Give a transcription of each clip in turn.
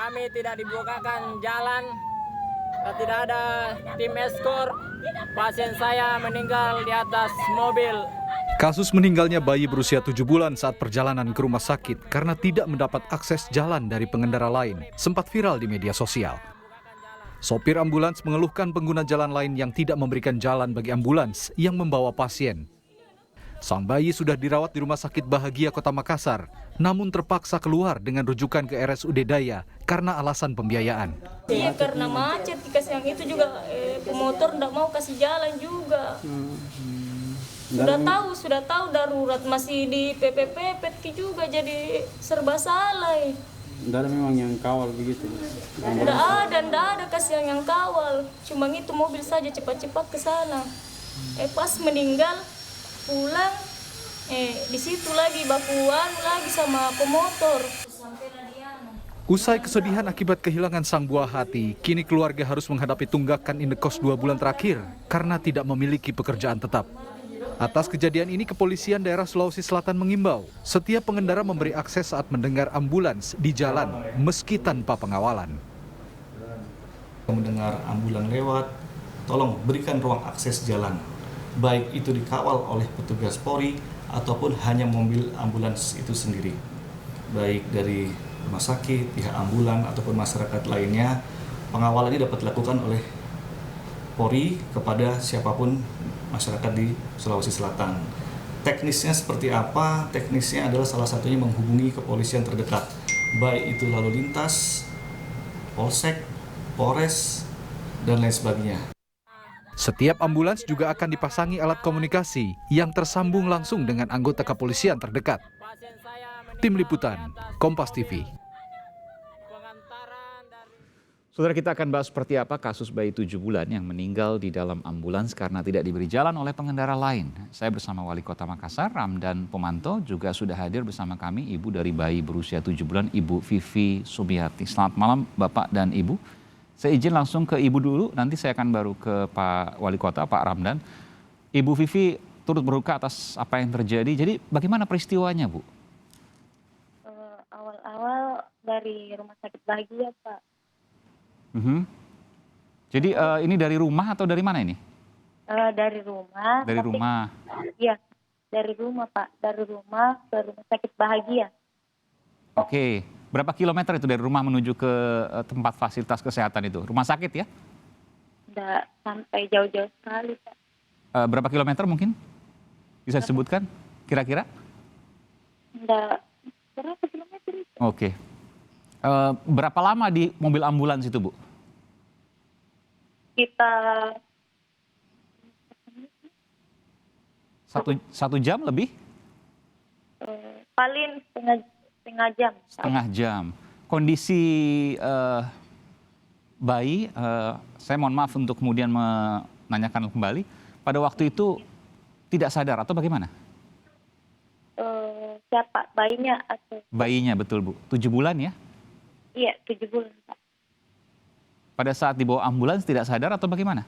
kami tidak dibukakan jalan, tidak ada tim eskor. Pasien saya meninggal di atas mobil. Kasus meninggalnya bayi berusia 7 bulan saat perjalanan ke rumah sakit karena tidak mendapat akses jalan dari pengendara lain sempat viral di media sosial. Sopir ambulans mengeluhkan pengguna jalan lain yang tidak memberikan jalan bagi ambulans yang membawa pasien. Sang bayi sudah dirawat di Rumah Sakit Bahagia Kota Makassar, namun terpaksa keluar dengan rujukan ke RSUD Daya karena alasan pembiayaan. Iya, karena macet, dikasih yang itu juga pemotor nggak mau kasih jalan juga. Sudah tahu darurat, masih di PPP juga, jadi serba salah. Nggak ada memang yang kawal begitu? Nggak ada kasih yang kawal. Cuma itu mobil saja cepat-cepat ke sana. Pas meninggal, pulang, di situ lagi bakuan lagi sama pemotor. Usai kesedihan akibat kehilangan sang buah hati, kini keluarga harus menghadapi tunggakan indekos 2 bulan terakhir karena tidak memiliki pekerjaan tetap. Atas kejadian ini, Kepolisian Daerah Sulawesi Selatan mengimbau setiap pengendara memberi akses saat mendengar ambulans di jalan meski tanpa pengawalan. Mendengar ambulan lewat, tolong berikan ruang akses jalan, baik itu dikawal oleh petugas Polri ataupun hanya mobil ambulans itu sendiri. Baik dari rumah sakit, pihak ambulan ataupun masyarakat lainnya, pengawalan ini dapat dilakukan oleh Polri kepada siapapun masyarakat di Sulawesi Selatan. Teknisnya seperti apa? Teknisnya adalah salah satunya menghubungi kepolisian terdekat, baik itu lalu lintas, polsek, polres, dan lain sebagainya. Setiap ambulans juga akan dipasangi alat komunikasi yang tersambung langsung dengan anggota kepolisian terdekat. Tim Liputan, Kompas TV. Saudara, kita akan bahas seperti apa kasus bayi 7 bulan yang meninggal di dalam ambulans karena tidak diberi jalan oleh pengendara lain. Saya bersama Wali Kota Makassar, Ramdan Pomanto, juga sudah hadir bersama kami ibu dari bayi berusia 7 bulan, Ibu Vivi Subiati. Selamat malam Bapak dan Ibu. Saya izin langsung ke Ibu dulu, nanti saya akan baru ke Pak Wali Kota, Pak Ramdan. Ibu Vivi turut berduka atas apa yang terjadi. Jadi bagaimana peristiwanya, Bu? Awal-awal dari Rumah Sakit Bahagia, Pak. Jadi ini dari rumah atau dari mana ini? Dari rumah. Dari rumah? Iya, dari rumah, Pak. Dari rumah ke Rumah Sakit Bahagia. Oke. Berapa kilometer itu dari rumah menuju ke tempat fasilitas kesehatan itu? Rumah sakit ya? Nggak sampai jauh-jauh sekali, Pak. Berapa kilometer mungkin? Bisa disebutkan kira-kira? Nggak, berapa kilometer itu? Oke. Berapa lama di mobil ambulans itu, Bu? Kita Satu jam lebih? paling setengah jam. Setengah jam. Kondisi bayi, saya mohon maaf untuk kemudian menanyakan kembali, pada waktu itu tidak sadar atau bagaimana? Siapa? Bayinya atau? Bayinya, betul Bu. 7 bulan ya? Iya, 7 bulan, Pak. Pada saat dibawa ambulans tidak sadar atau bagaimana?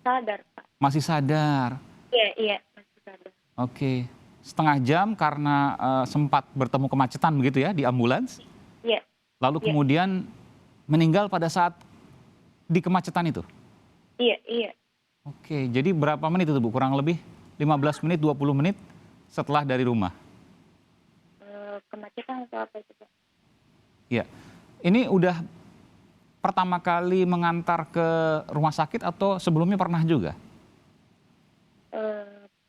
Sadar, Pak. Masih sadar? Iya, masih sadar. Oke. Setengah jam karena sempat bertemu kemacetan begitu ya di ambulans? Iya. Lalu kemudian meninggal pada saat di kemacetan itu? Iya. Oke, jadi berapa menit itu Bu? Kurang lebih 15 menit, 20 menit setelah dari rumah? Kemacetan atau apa itu, Pak? Iya. Ini udah pertama kali mengantar ke rumah sakit atau sebelumnya pernah juga?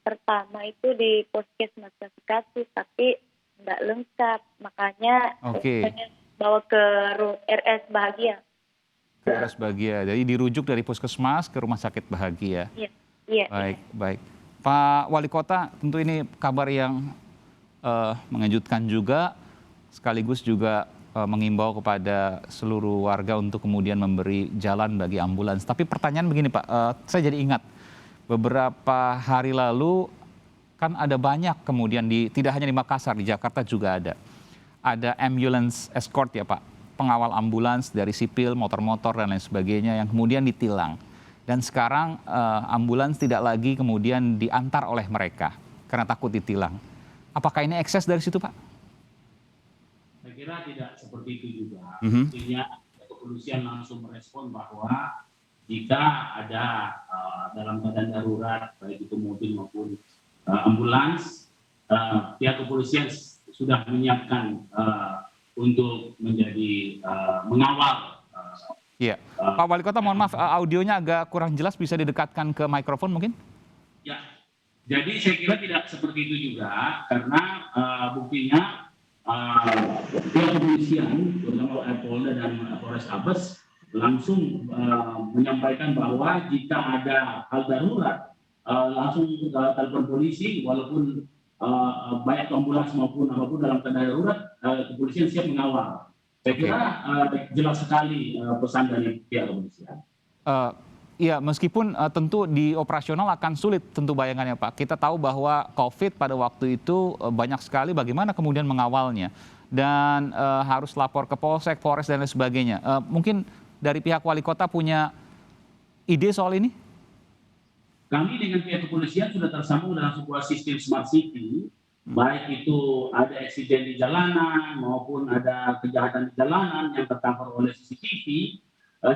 Pertama itu di Puskesmas Kasih, tapi nggak lengkap, makanya bawa ke RS Bahagia. Ke RS Bahagia, jadi dirujuk dari Puskesmas ke Rumah Sakit Bahagia. Iya. Baik. Pak Wali Kota, tentu ini kabar yang mengejutkan juga, sekaligus juga mengimbau kepada seluruh warga untuk kemudian memberi jalan bagi ambulans. Tapi pertanyaan begini Pak, saya jadi ingat beberapa hari lalu kan ada banyak kemudian tidak hanya di Makassar, di Jakarta juga ada ambulance escort ya Pak, pengawal ambulans dari sipil, motor-motor dan lain sebagainya yang kemudian ditilang. Dan sekarang ambulans tidak lagi kemudian diantar oleh mereka karena takut ditilang. Apakah ini ekses dari situ Pak? kira tidak seperti itu juga. Artinya kepolisian langsung merespon bahwa jika ada dalam keadaan darurat, baik itu mobil maupun ambulans, pihak kepolisian sudah menyiapkan untuk menjadi mengawal. Iya, Pak Wali Kota, mohon maaf, audionya agak kurang jelas, bisa didekatkan ke mikrofon mungkin? Ya, jadi saya kira tidak seperti itu juga, karena buktinya pihak kepolisian, terutama Polda dan Polres Tabes, langsung menyampaikan bahwa jika ada hal darurat, langsung telepon polisi, walaupun baik ambulans maupun apapun dalam keadaan darurat, kepolisian siap mengawal. Saya kira jelas sekali pesan dari pihak kepolisian. Iya, meskipun tentu di operasional akan sulit tentu bayangannya Pak. Kita tahu bahwa COVID pada waktu itu banyak sekali bagaimana kemudian mengawalnya. Dan harus lapor ke Polsek, Polres, dan lain sebagainya. Mungkin dari pihak Wali Kota punya ide soal ini? Kami dengan pihak kepolisian sudah tersambung dalam sebuah sistem smart city, baik itu ada eksiden di jalanan maupun ada kejahatan di jalanan yang tercover oleh CCTV.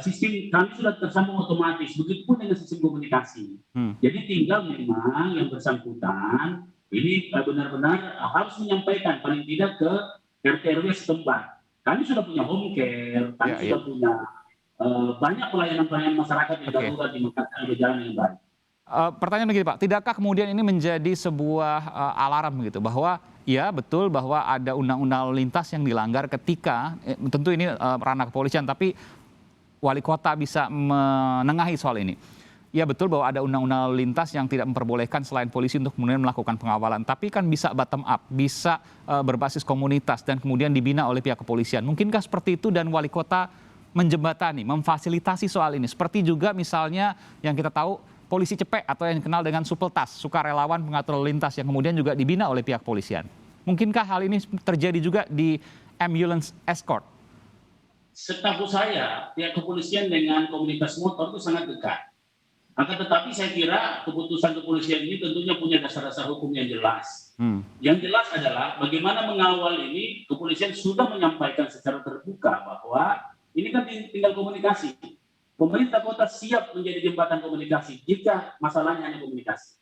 Sistem kami sudah tersambung otomatis, begitupun dengan sistem komunikasi. Jadi tinggal memang yang bersangkutan ini benar-benar harus menyampaikan paling tidak ke RT/RW setempat. Kami sudah punya home care, kami sudah punya banyak pelayanan masyarakat yang darurat di berjalan yang baik. Pertanyaan begini Pak, tidakkah kemudian ini menjadi sebuah alarm gitu bahwa ya betul bahwa ada undang-undang lalu lintas yang dilanggar ketika tentu ini ranah kepolisian, tapi Wali Kota bisa menengahi soal ini. Ya betul bahwa ada undang-undang lalu lintas yang tidak memperbolehkan selain polisi untuk kemudian melakukan pengawalan, tapi kan bisa bottom up, bisa berbasis komunitas dan kemudian dibina oleh pihak kepolisian. Mungkinkah seperti itu dan Wali Kota menjembatani, memfasilitasi soal ini? Seperti juga misalnya yang kita tahu polisi cepek atau yang dikenal dengan supeltas, sukarelawan pengatur lalu lintas yang kemudian juga dibina oleh pihak kepolisian. Mungkinkah hal ini terjadi juga di ambulance escort? Setahu saya, pihak kepolisian dengan komunitas motor itu sangat dekat. Akan tetapi saya kira keputusan kepolisian ini tentunya punya dasar-dasar hukum yang jelas. Yang jelas adalah bagaimana mengawal ini, kepolisian sudah menyampaikan secara terbuka bahwa ini kan tinggal komunikasi. Pemerintah kota siap menjadi jembatan komunikasi jika masalahnya hanya komunikasi.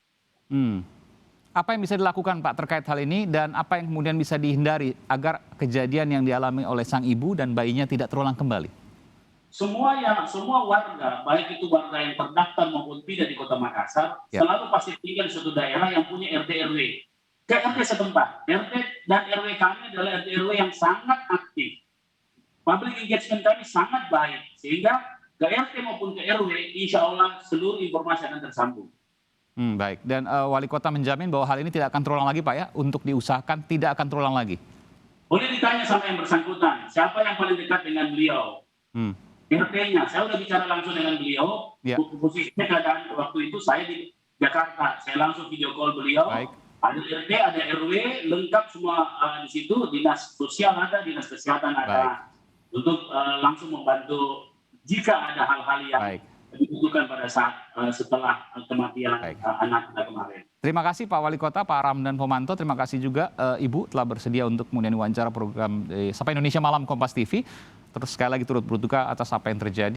Apa yang bisa dilakukan Pak terkait hal ini dan apa yang kemudian bisa dihindari agar kejadian yang dialami oleh sang ibu dan bayinya tidak terulang kembali? Semua warga, baik itu warga yang terdaftar maupun tidak di Kota Makassar, selalu pasti tinggal di suatu daerah yang punya RT/RW. Ke RT setempat, RT dan RW kami adalah RT/RW yang sangat aktif. Public engagement kami sangat baik, sehingga ke RT maupun ke RW, insya Allah seluruh informasi akan tersambung. Baik, dan Wali Kota menjamin bahwa hal ini tidak akan terulang lagi Pak ya, untuk diusahakan tidak akan terulang lagi. Boleh ditanya sama yang bersangkutan, siapa yang paling dekat dengan beliau? RT-nya, saya sudah bicara langsung dengan beliau, posisinya keadaan waktu itu saya di Jakarta, saya langsung video call beliau. Baik. Ada RT, ada RW, lengkap semua di situ, dinas sosial ada, dinas kesehatan ada, untuk langsung membantu jika ada hal-hal yang dibutuhkan pada saat setelah kematian anak kita kemarin. Terima kasih Pak Wali Kota, Pak Ramdan Pomanto. Terima kasih juga Ibu telah bersedia untuk kemudian wawancara program Sapa Indonesia Malam Kompas TV. Terus sekali lagi turut berduka atas apa yang terjadi.